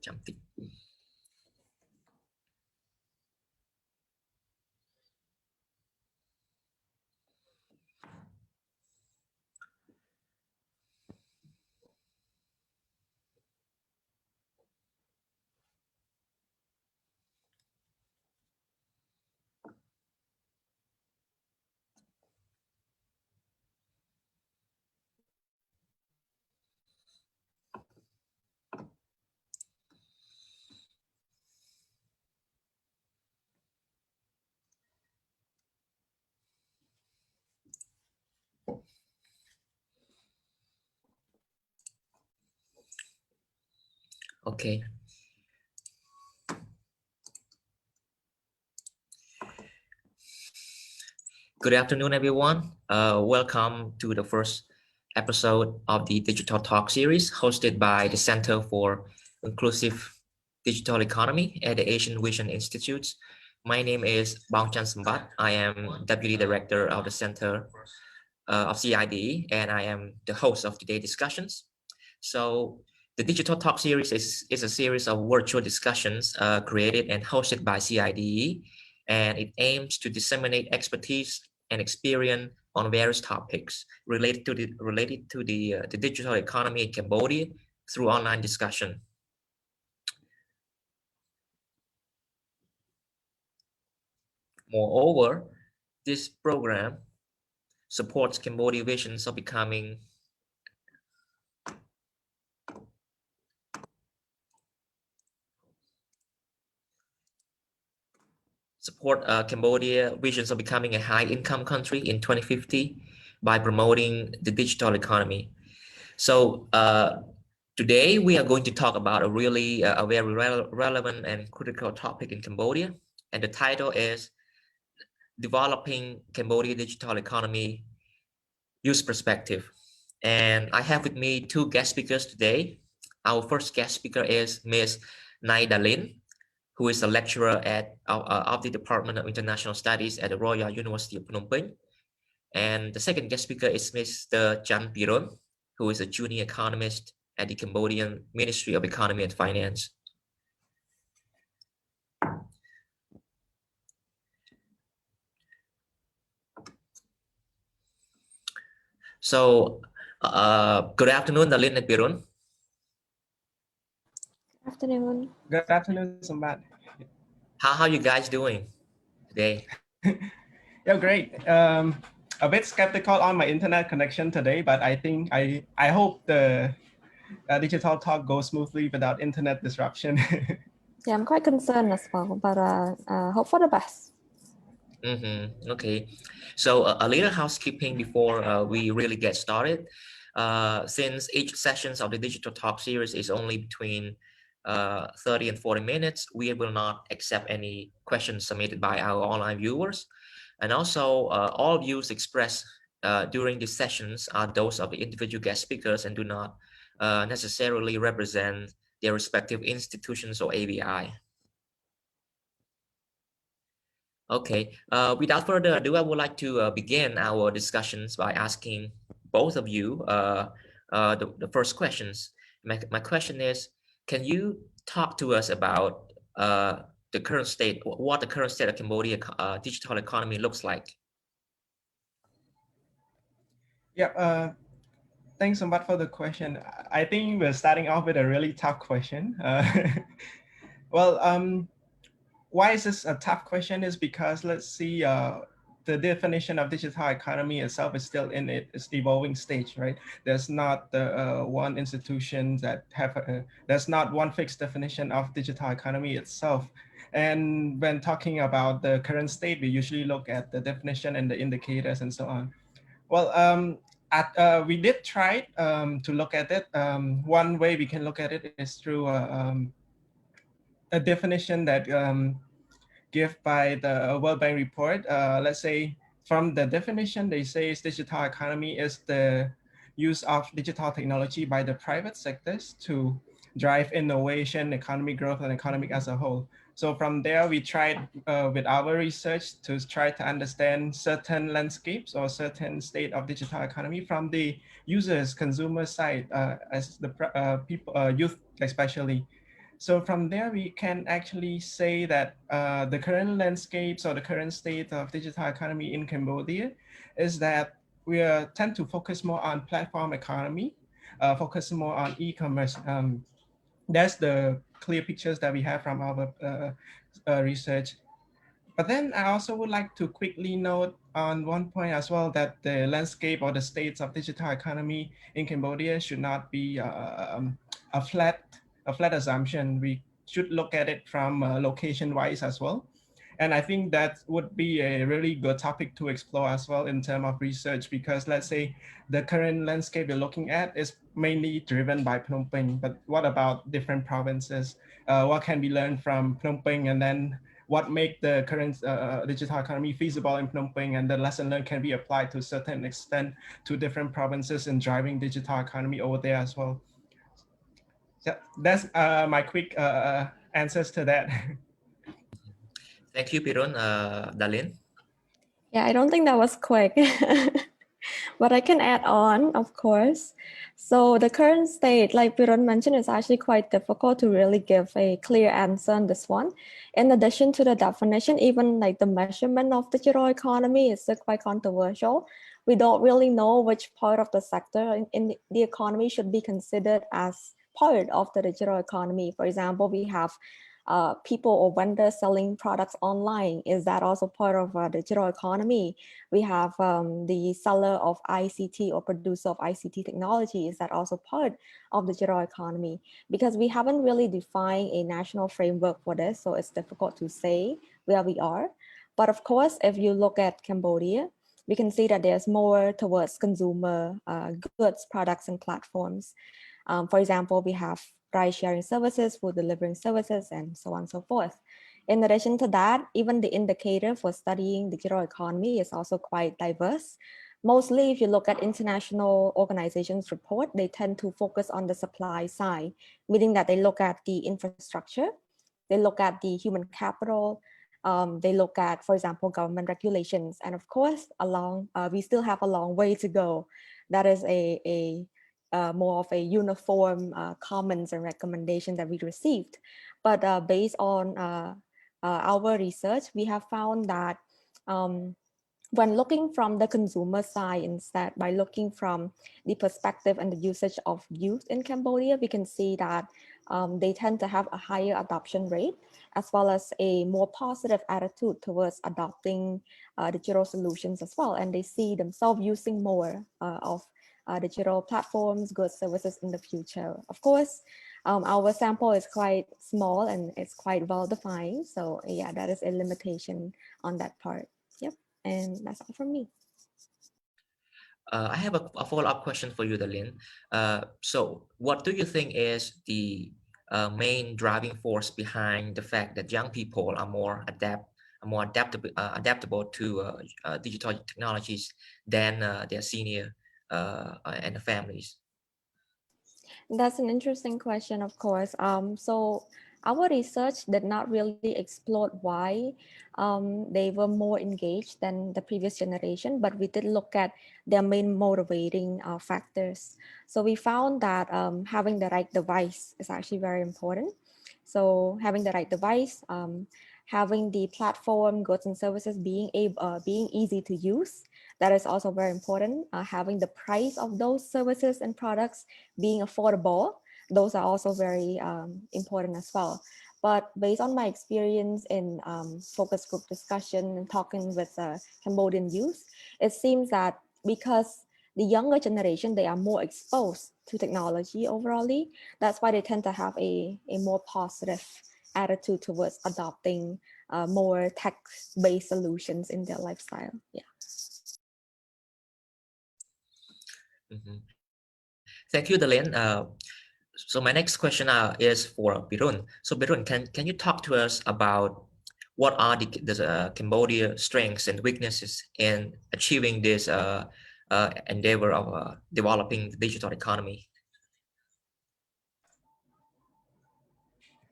chậm tí. Okay. Good afternoon, everyone. Welcome to the first episode of the Digital Talk series hosted by the Center for Inclusive Digital Economy at the Asian Vision Institute. My name is Bangchan Sambat. I am Deputy Director of the Center of CIDE, and I am the host of today's discussions. So the Digital Talk series is a series of virtual discussions created and hosted by CIDE, and it aims to disseminate expertise and experience on various topics related to the digital economy in Cambodia through online discussion. Moreover, this program supports Cambodia's visions of becoming Cambodia visions of becoming a high-income country in 2050 by promoting the digital economy. So today we are going to talk about a very relevant and critical topic in Cambodia, and the title is Developing Cambodia Digital Economy Use Perspective. And I have with me two guest speakers today. Our first guest speaker is Ms. Nai Dalin, who is a lecturer of the Department of International Studies at the Royal University of Phnom Penh. And the second guest speaker is Mr. Chan Piron, who is a junior economist at the Cambodian Ministry of Economy and Finance. So, good afternoon, Dalin and Piron. Afternoon. Good afternoon, Sambat. How you guys doing today? Yeah, great. A bit skeptical on my internet connection today, but I think I hope the digital talk goes smoothly without internet disruption. Yeah, I'm quite concerned as well, but hope for the best. Okay, so a little housekeeping before we really get started. Since each sessions of the digital talk series is only between 30 and 40 minutes, we will not accept any questions submitted by our online viewers. And also all views expressed during these sessions are those of the individual guest speakers and do not necessarily represent their respective institutions or ABI. Okay, without further ado, I would like to begin our discussions by asking both of you the first questions. My question is, can you talk to us about the current state, what the current state of Cambodia digital economy looks like? Yeah, thanks so much for the question. I think we're starting off with a really tough question. Well, why is this a tough question is because let's see, the definition of digital economy itself is still in its evolving stage, right? There's not the one institution that there's not one fixed definition of digital economy itself. And when talking about the current state, we usually look at the definition and the indicators and so on. Well, we did try to look at it. One way we can look at it is through a definition that given by the World Bank report. Let's say from the definition, they say digital economy is the use of digital technology by the private sectors to drive innovation, economic growth, and economic as a whole. So from there, we tried with our research to try to understand certain landscapes or certain state of digital economy from the users, consumer side, as the people, youth especially. So from there, we can actually say that the current landscapes or the current state of digital economy in Cambodia is that we tend to focus more on platform economy, focus more on e-commerce. That's the clear pictures that we have from our research. But then I also would like to quickly note on one point as well that the landscape or the states of digital economy in Cambodia should not be a flat assumption. We should look at it from location wise as well. And I think that would be a really good topic to explore as well in terms of research, because let's say the current landscape you're looking at is mainly driven by Phnom Penh, but what about different provinces? What can be learned from Phnom Penh, and then what make the current digital economy feasible in Phnom Penh, and the lesson learned can be applied to a certain extent to different provinces in driving digital economy over there as well. So that's my quick answers to that. Thank you, Pirun. Dalin. Yeah, I don't think that was quick, but I can add on, of course. So the current state, like Piron mentioned, is actually quite difficult to really give a clear answer on this one. In addition to the definition, even like the measurement of digital economy is still quite controversial. We don't really know which part of the sector in the economy should be considered as part of the digital economy. For example, we have people or vendors selling products online. Is that also part of a digital economy? We have the seller of ICT or producer of ICT technology. Is that also part of the digital economy? Because we haven't really defined a national framework for this, so it's difficult to say where we are. But of course, if you look at Cambodia, we can see that there's more towards consumer goods, products, and platforms. For example, we have ride sharing services, food delivering services, and so on and so forth. In addition to that, even the indicator for studying digital economy is also quite diverse. Mostly, if you look at international organizations' report, they tend to focus on the supply side, meaning that they look at the infrastructure, they look at the human capital, they look at, for example, government regulations. And of course, we still have a long way to go. That is more of a uniform comments and recommendation that we received. But based on our research, we have found that when looking from the consumer side instead, by looking from the perspective and the usage of youth in Cambodia, we can see that they tend to have a higher adoption rate, as well as a more positive attitude towards adopting digital solutions as well. And they see themselves using more of digital platforms, goods, services in the future. Of course, our sample is quite small and it's quite well defined. So yeah, that is a limitation on that part. Yep, and that's all from me. I have a follow-up question for you, Dalin. So what do you think is the main driving force behind the fact that young people are more adaptable to digital technologies than their senior and the families? That's an interesting question, of course. So our research did not really explore why they were more engaged than the previous generation, but we did look at their main motivating factors. So we found that having the right device is actually very important. So having the right device, having the platform, goods and services being easy to use, that is also very important. Having the price of those services and products being affordable, those are also very important as well. But based on my experience in focus group discussion and talking with Cambodian youth, it seems that because the younger generation, they are more exposed to technology overall, that's why they tend to have a more positive attitude towards adopting more tech-based solutions in their lifestyle. Yeah. Mm-hmm. Thank you, Dalin. So my next question is for Birun. So Birun, can you talk to us about what are the Cambodia strengths and weaknesses in achieving this endeavor of developing the digital economy?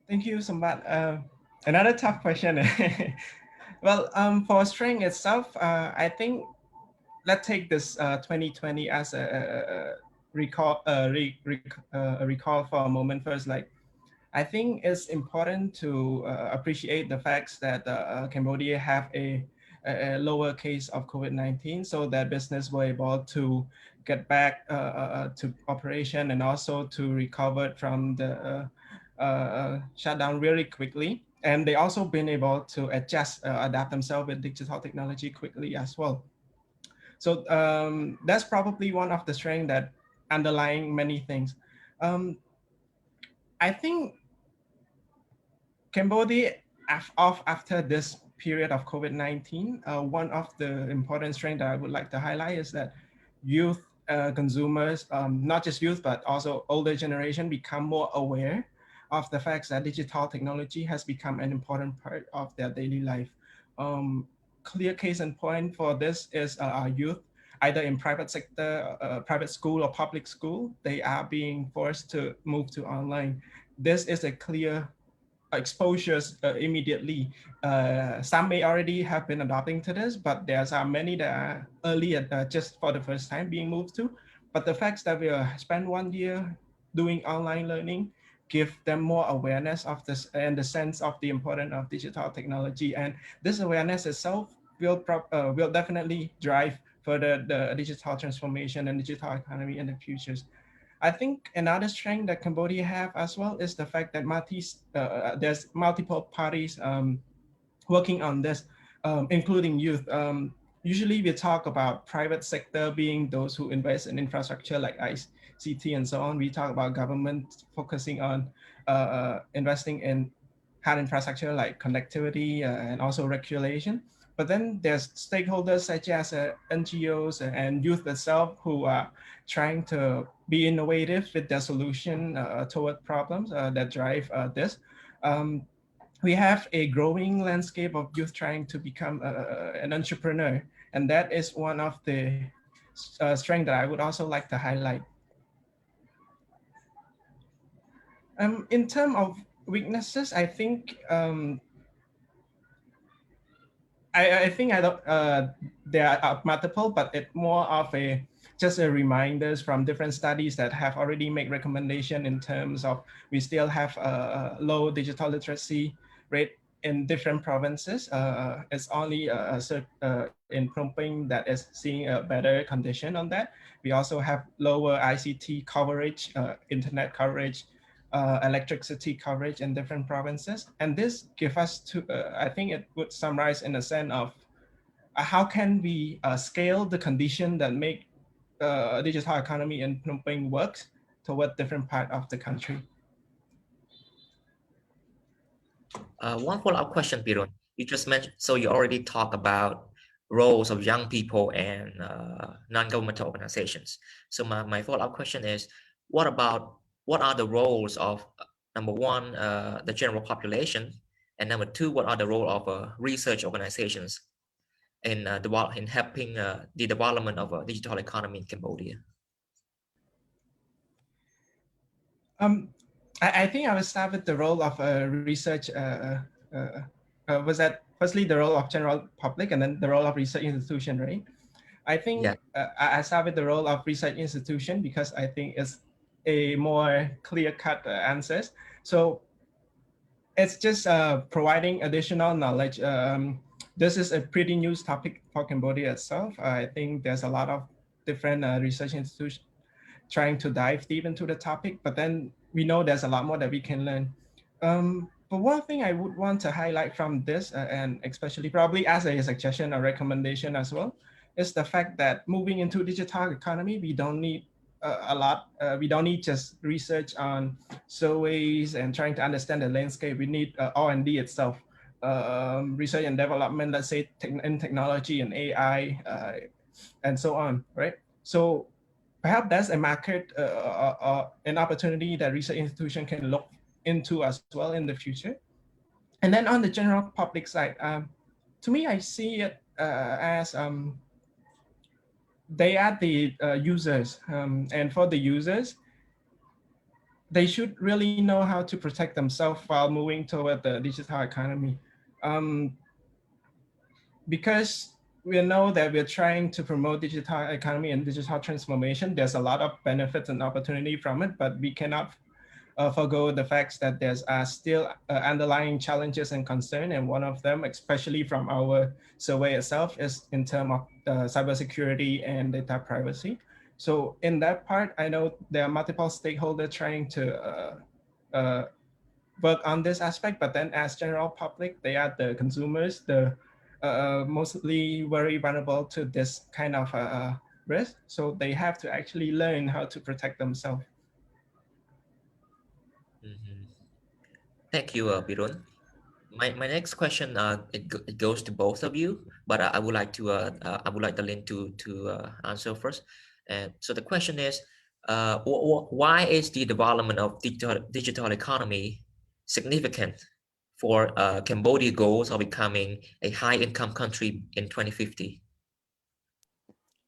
Thank you, Sambat. Another tough question. Well, for strength itself, I think let's take this 2020 as a recall for a moment first. Like I think it's important to appreciate the facts that Cambodia have a lower case of COVID-19, so that business were able to get back to operation and also to recover from the shutdown really quickly. And they also been able to adjust, adapt themselves with digital technology quickly as well. So that's probably one of the strengths that underlying many things. I think Cambodia, after this period of COVID-19, one of the important strengths that I would like to highlight is that youth consumers, not just youth, but also older generation, become more aware of the fact that digital technology has become an important part of their daily life. Clear case in point for this is our youth, either in private sector, private school or public school, they are being forced to move to online. This is a clear exposures immediately. Some may already have been adopting to this, but there's many that are early just for the first time being moved to. But the fact that we spent 1 year doing online learning give them more awareness of this and the sense of the importance of digital technology. And this awareness itself will definitely drive further the digital transformation and digital economy in the futures. I think another strength that Cambodia have as well is the fact that there's multiple parties working on this, including youth. Usually we talk about private sector being those who invest in infrastructure like ICT and so on. We talk about government focusing on investing in hard infrastructure like connectivity and also regulation. But then there's stakeholders such as NGOs and youth itself who are trying to be innovative with their solution toward problems that drive this. We have a growing landscape of youth trying to become an entrepreneur, and that is one of the strengths that I would also like to highlight. In terms of weaknesses, I think I think I don't. There are multiple, but it's more of just a reminders from different studies that have already made recommendation in terms of we still have a low digital literacy rate in different provinces. It's only in Phnom Penh that is seeing a better condition on that. We also have lower ICT coverage, internet coverage, electricity coverage in different provinces. And this gives us to, I think it would summarize in a sense of how can we scale the condition that make digital economy in Phnom Penh works toward different part of the country. One follow-up question, Pirun. You just mentioned, so you already talked about roles of young people and non-governmental organizations. So my follow-up question is, what are the roles of number one, the general population, and number two, what are the role of research organizations in helping the development of a digital economy in Cambodia? I think I will start with the role of research. Was that firstly the role of general public and then the role of research institution, right? I think I start with the role of research institution because I think it's a more clear-cut answers. So it's just providing additional knowledge. This is a pretty new topic for Cambodia itself. I think there's a lot of different research institutions trying to dive deep into the topic, but then we know there's a lot more that we can learn. But one thing I would want to highlight from this, and especially probably as a suggestion or recommendation as well, is the fact that moving into digital economy, we don't need a lot. We don't need just research on surveys and trying to understand the landscape. We need R&D itself, research and development, let's say in technology and AI, and so on, right? So perhaps that's a market, an opportunity that research institution can look into as well in the future. And then on the general public side, to me, I see it as they are the users, and for the users, they should really know how to protect themselves while moving toward the digital economy. Because we know that we're trying to promote digital economy and digital transformation, there's a lot of benefits and opportunity from it, but we cannot forgo the facts that there's still underlying challenges and concern, and one of them, especially from our survey itself, is in terms of cybersecurity and data privacy. So in that part, I know there are multiple stakeholders trying to work on this aspect, but then as general public, they are the consumers, the mostly very vulnerable to this kind of risk. So they have to actually learn how to protect themselves. Thank you, Birun. My next question it goes to both of you, but I would like to I would like Dalin to answer first. And so the question is, why is the development of digital economy significant for Cambodia goals of becoming a high income country in 2050?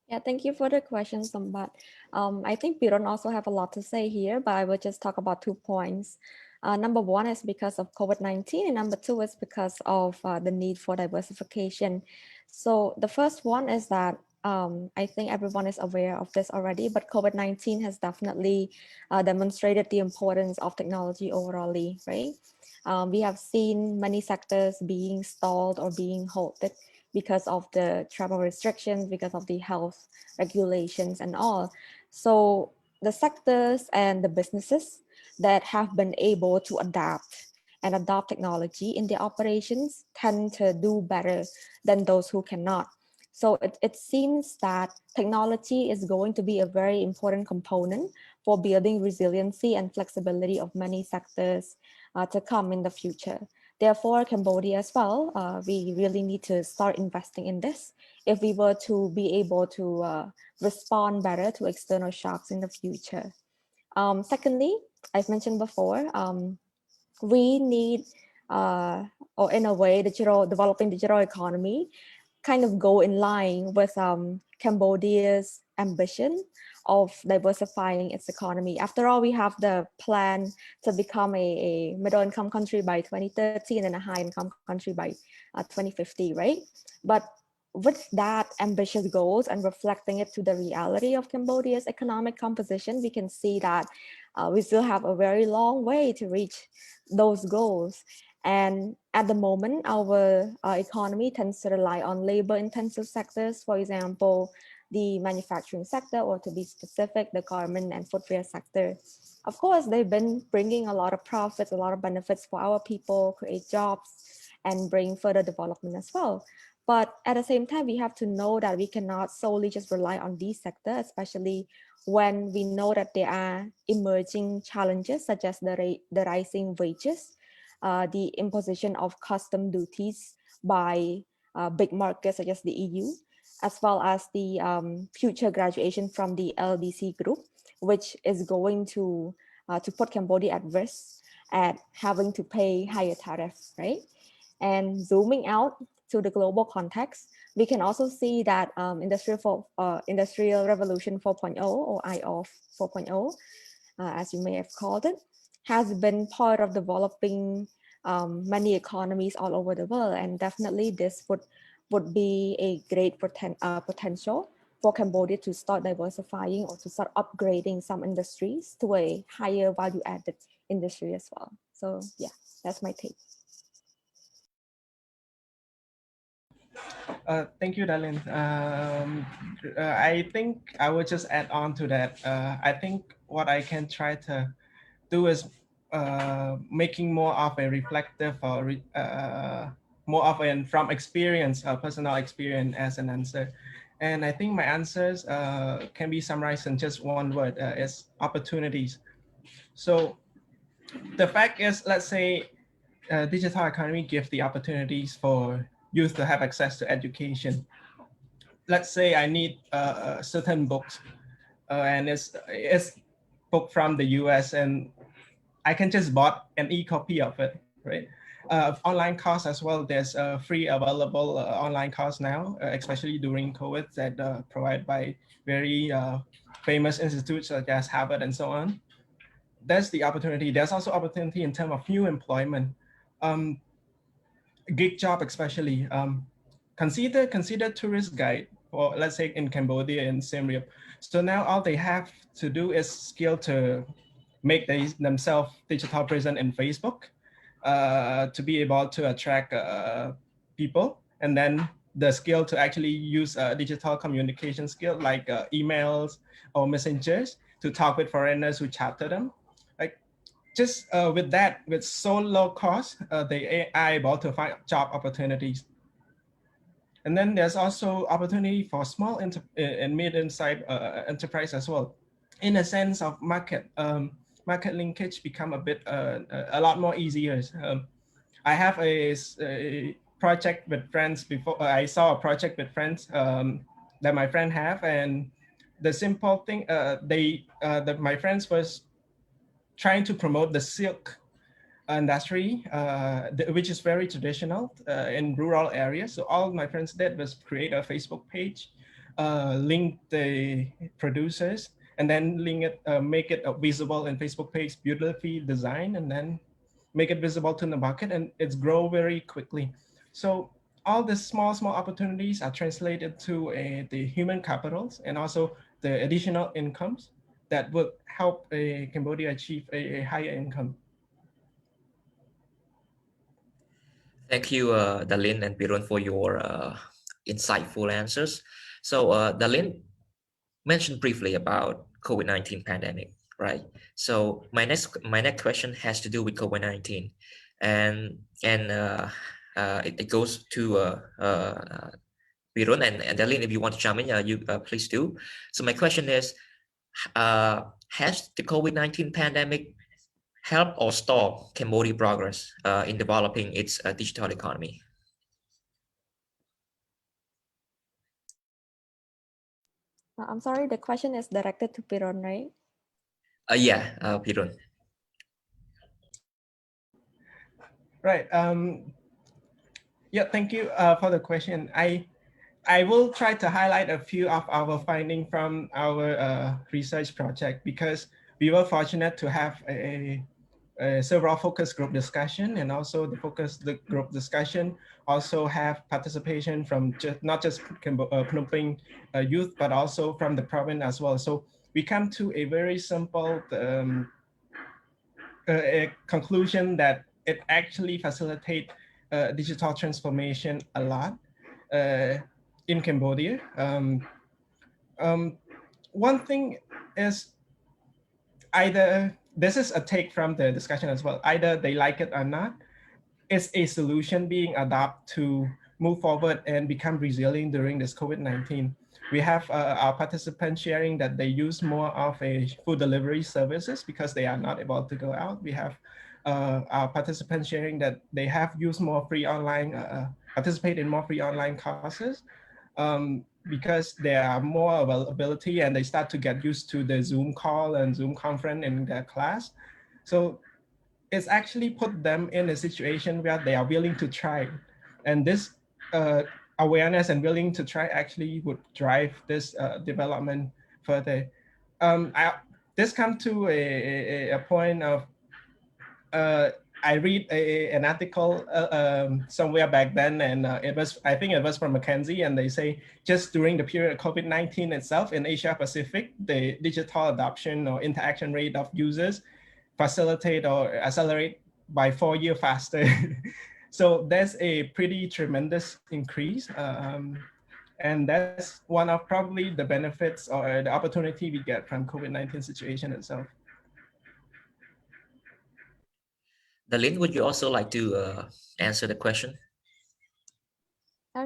Yeah, thank you for the question, Sambat. I think Piron also have a lot to say here, but I will just talk about 2 points. Number one is because of COVID-19, and number two is because of the need for diversification. So the first one is that I think everyone is aware of this already, but COVID-19 has definitely demonstrated the importance of technology overall, right? We have seen many sectors being stalled or being halted because of the travel restrictions, because of the health regulations and all. So the sectors and the businesses that have been able to adapt and adopt technology in their operations tend to do better than those who cannot. So it seems that technology is going to be a very important component for building resiliency and flexibility of many sectors to come in the future. Therefore, Cambodia as well, we really need to start investing in this if we were to be able to respond better to external shocks in the future. Secondly, I've mentioned before, we need, or in a way, developing digital economy kind of go in line with Cambodia's ambition of diversifying its economy. After all, we have the plan to become a middle-income country by 2030 and then a high-income country by 2050, right? But with that ambitious goals and reflecting it to the reality of Cambodia's economic composition, we can see that we still have a very long way to reach those goals. And at the moment, our economy tends to rely on labor-intensive sectors, for example, the manufacturing sector, or to be specific, the garment and footwear sector. Of course, they've been bringing a lot of profits, a lot of benefits for our people, create jobs, and bring further development as well. But at the same time, we have to know that we cannot solely just rely on these sectors, especially when we know that there are emerging challenges such as the rising wages, the imposition of custom duties by big markets such as the EU, as well as the future graduation from the LDC group, which is going to put Cambodia at risk at having to pay higher tariffs, right? And zooming out to the global context, we can also see that Industrial Revolution 4.0 or IOF 4.0, as you may have called it, has been part of developing many economies all over the world, and definitely this would be a great potential for Cambodia to start diversifying or to start upgrading some industries to a higher value added industry as well. So yeah, that's my take. Thank you, Dalin. I think I would just add on to that. I think what I can try to do is making more of a reflective or more of an from experience, personal experience as an answer. And I think my answers can be summarized in just one word, is opportunities. So the fact is, let's say digital economy gives the opportunities for youth to have access to education. Let's say I need certain books and it's book from the US, and I can just bought an e-copy of it, right? Online course as well. There's free available online course now, especially during COVID, that provided by very famous institutes such as Harvard and so on. That's the opportunity. There's also opportunity in terms of new employment, gig job especially. Consider tourist guide, or let's say in Cambodia and Siem Reap. So now all they have to do is skill to make themselves digital present in Facebook to be able to attract people, and then the skill to actually use digital communication skill like emails or messengers to talk with foreigners who chat to them. Like just with that, with so low cost, they are able to find job opportunities. And then there's also opportunity for small and medium-sized enterprise as well. In a sense of market, market linkage become a lot more easier. I have a project with friends before. I saw a project with friends that my friend have, and the simple thing that my friends was trying to promote the silk industry, which is very traditional in rural areas. So all my friends did was create a Facebook page, link the producers, and then link it, make it visible in Facebook page, beautifully designed, and then make it visible to the market, and it's grow very quickly. So all the small opportunities are translated to the human capitals and also the additional incomes that would help Cambodia achieve a higher income. Thank you, Dalin and Pirun, for your insightful answers. So Dalin mentioned briefly about COVID-19 pandemic, right? So my next question has to do with COVID-19, and it goes to Pirun and Dalin. If you want to chime in, you please do. So my question is, has the COVID-19 pandemic help or stall Cambodia progress in developing its digital economy? I'm sorry, the question is directed to Piron, right? Yeah, Pirun. Right. Yeah, thank you for the question. I will try to highlight a few of our findings from our research project, because we were fortunate to have several focus group discussion, and also the group discussion also have participation from not just Phnom Penh youth, but also from the province as well. So we come to a very simple a conclusion that it actually facilitates digital transformation a lot in Cambodia. One thing is, either this is a take from the discussion as well, either they like it or not, it's a solution being adopted to move forward and become resilient during this COVID-19. We have our participants sharing that they use more of a food delivery services because they are not able to go out. We have our participants sharing that they have used more free online, participate in more free online courses because there are more availability, and they start to get used to the Zoom call and Zoom conference in their class. So it's actually put them in a situation where they are willing to try. And this awareness and willing to try actually would drive this development further. This comes to a point of, I read an article somewhere back then, and I think it was from McKinsey, and they say just during the period of COVID-19 itself in Asia Pacific, the digital adoption or interaction rate of users facilitate or accelerate by 4 years faster. So that's a pretty tremendous increase. And that's one of probably the benefits or the opportunity we get from COVID-19 situation itself. Dalin, would you also like to answer the question?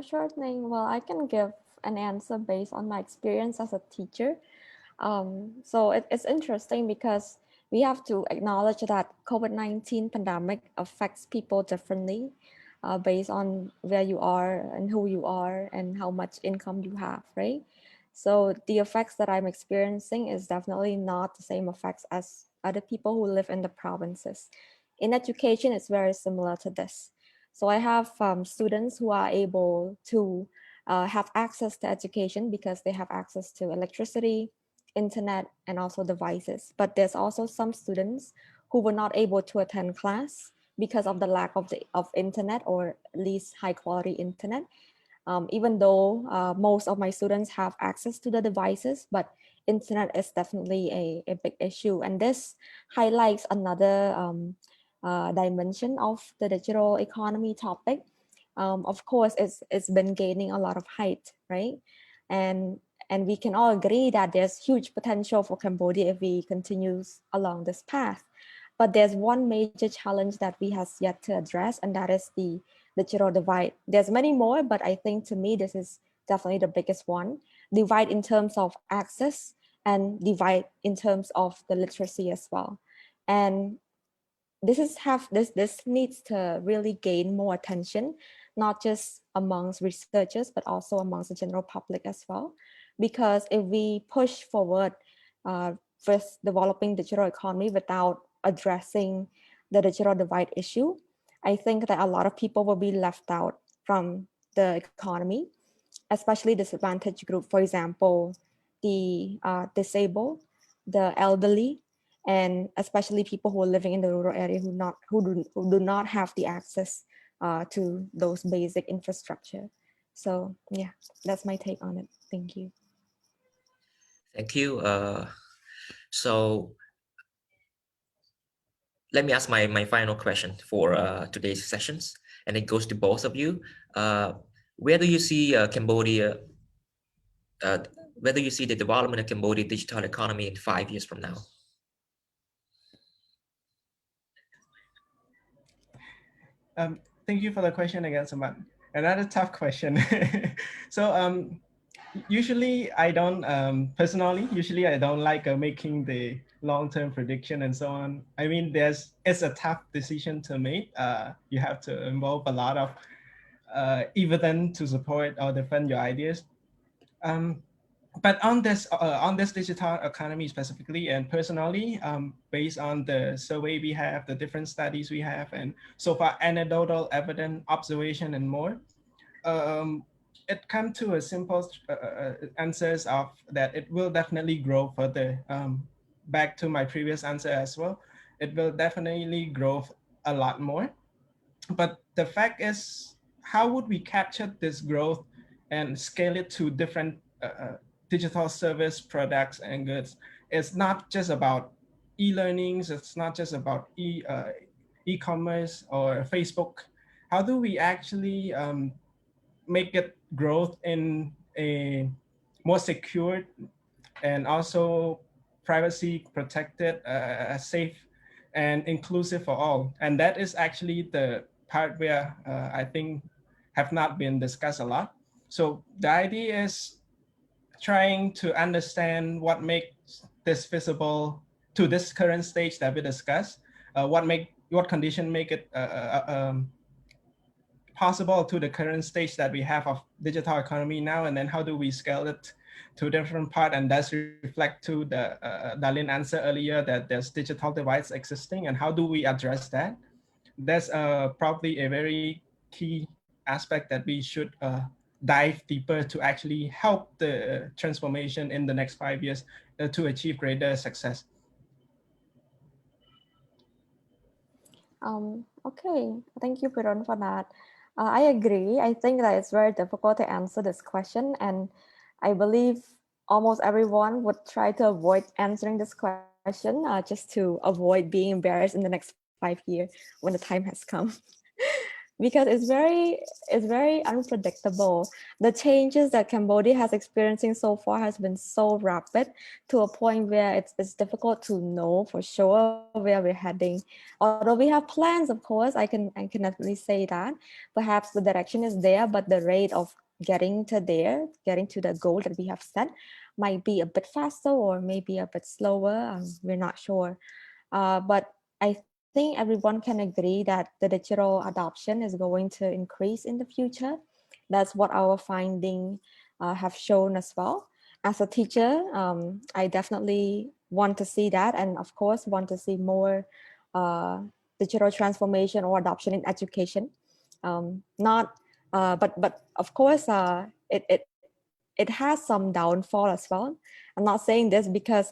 Sure thing. Well, I can give an answer based on my experience as a teacher. So it's interesting because we have to acknowledge that COVID-19 pandemic affects people differently based on where you are and who you are and how much income you have, right? So the effects that I'm experiencing is definitely not the same effects as other people who live in the provinces. In education, it's very similar to this. So I have students who are able to have access to education because they have access to electricity, internet, and also devices. But there's also some students who were not able to attend class because of the lack of internet, or at least high quality internet. Even though most of my students have access to the devices, but internet is definitely a big issue. And this highlights another dimension of the digital economy topic. Of course, it's been gaining a lot of height, right? And we can all agree that there's huge potential for Cambodia if we continue along this path. But there's one major challenge that we have yet to address, and that is the digital divide. There's many more, but I think to me, this is definitely the biggest one. Divide in terms of access and divide in terms of the literacy as well. And this needs to really gain more attention, not just amongst researchers, but also amongst the general public as well. Because if we push forward with developing digital economy without addressing the digital divide issue, I think that a lot of people will be left out from the economy, especially disadvantaged group, for example, the disabled, the elderly, and especially people who are living in the rural area who do not have the access to those basic infrastructure. So yeah, that's my take on it. Thank you. Thank you. So let me ask my final question for today's sessions, and it goes to both of you. Where do you see Cambodia? Where do you see the development of Cambodia digital economy in 5 years from now? Thank you for the question again, Samat. Another tough question. So usually I don't personally I don't like making the long-term prediction and so on. I mean, it's a tough decision to make. You have to involve a lot of evidence to support or defend your ideas. But on this digital economy specifically and personally, based on the survey we have, the different studies we have, and so far anecdotal evidence, observation, and more, it comes to a simple answers of that it will definitely grow further. Back to my previous answer as well, it will definitely grow a lot more. But the fact is, how would we capture this growth and scale it to different digital service products and goods? It's not just about e-learnings. It's not just about e-commerce or Facebook. How do we actually make it growth in a more secure and also privacy protected, safe and inclusive for all? And that is actually the part where I think have not been discussed a lot. So the idea is trying to understand what makes this visible to this current stage that we discussed, what condition make it possible to the current stage that we have of digital economy now, and then how do we scale it to different part, and that's reflect to the Darlene answer earlier that there's digital divides existing, and how do we address that? That's probably a very key aspect that we should dive deeper to actually help the transformation in the next 5 years to achieve greater success. Okay, thank you, Piron, for that. I agree. I think that it's very difficult to answer this question, and I believe almost everyone would try to avoid answering this question just to avoid being embarrassed in the next 5 years when the time has come. Because it's very unpredictable. The changes that Cambodia has experiencing so far has been so rapid to a point where it's difficult to know for sure where we're heading. Although we have plans, of course, I can definitely say that perhaps the direction is there, but the rate of getting to the goal that we have set might be a bit faster or maybe a bit slower. We're not sure. But I think everyone can agree that the digital adoption is going to increase in the future. That's what our findings have shown as well. As a teacher, I definitely want to see that, and of course want to see more digital transformation or adoption in education. But of course, it has some downfall as well. I'm not saying this because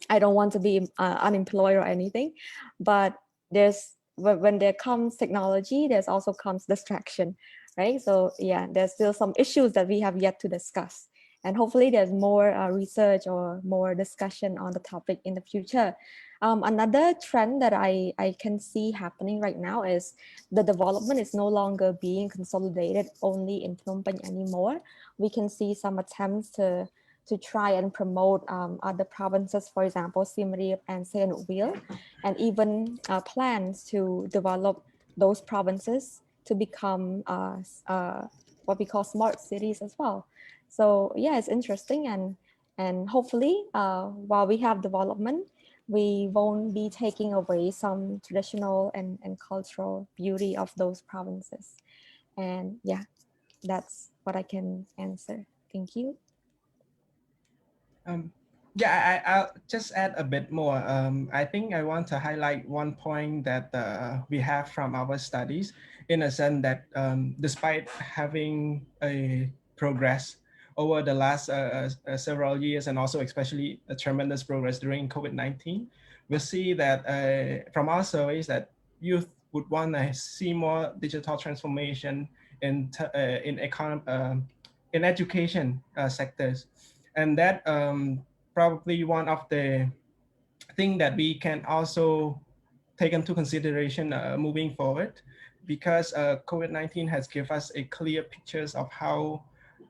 I don't want to be unemployed or anything, but when there comes technology, there's also comes distraction, right? So yeah, there's still some issues that we have yet to discuss, And hopefully there's more research or more discussion on the topic in the future. Another trend that I can see happening right now is the development is no longer being consolidated only in Phnom Penh anymore. We can see some attempts to try and promote other provinces, for example, Siem Reap and Sihanouk Villa, and even plans to develop those provinces to become what we call smart cities as well. So yeah, it's interesting, and hopefully while we have development, we won't be taking away some traditional and cultural beauty of those provinces. And yeah, that's what I can answer. Thank you. Yeah, I'll just add a bit more. I think I want to highlight one point that we have from our studies, in a sense that despite having a progress over the last several years, and also especially a tremendous progress during COVID-19, we see that from our surveys that youth would want to see more digital transformation in in education sectors, and that probably one of the thing that we can also take into consideration moving forward, because COVID-19 has given us a clear pictures of how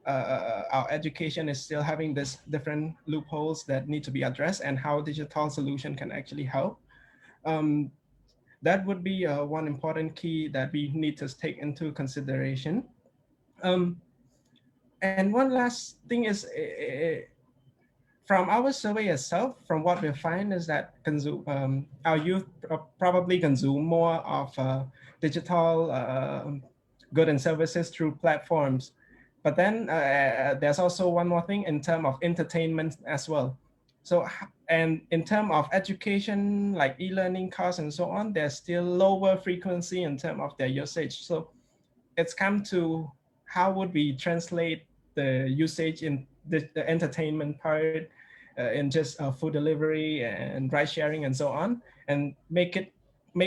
our education is still having this different loopholes that need to be addressed, and how digital solution can actually help. That would be one important key that we need to take into consideration. And one last thing is, from our survey itself, from what we find is that our youth probably consume more of digital goods and services through platforms. But then there's also one more thing in terms of entertainment as well. So, and in terms of education, like e-learning courses and so on, there's still lower frequency in terms of their usage. So it's come to how would we translate the usage in the entertainment part in just food delivery and ride sharing and so on, and make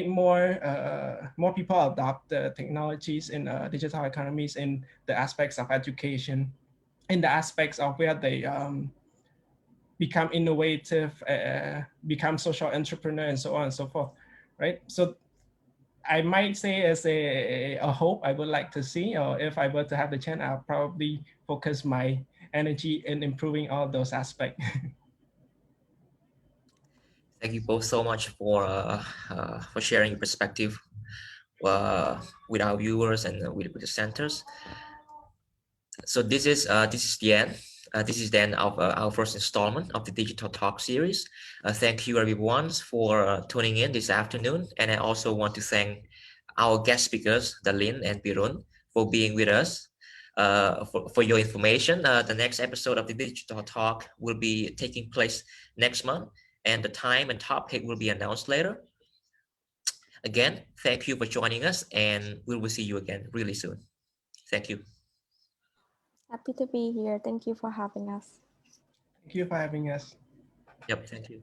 more people adopt the technologies in digital economies in the aspects of education, in the aspects of where they become innovative, become social entrepreneur, and so on and so forth, right? So I might say as a hope I would like to see, or if I were to have the chance, I'll probably focus my energy in improving all those aspects. Thank you both so much for sharing your perspective with our viewers and with the centers. So this is the end. This is the end of our first installment of the Digital Talk series. Thank you everyone for tuning in this afternoon, and I also want to thank our guest speakers, Dalin and Pirun, for being with us. For your information, the next episode of the Digital Talk will be taking place next month, and the time and topic will be announced later. Again, thank you for joining us, and we will see you again really soon. Thank you. Happy to be here. Thank you for having us. Thank you for having us. Yep, thank you.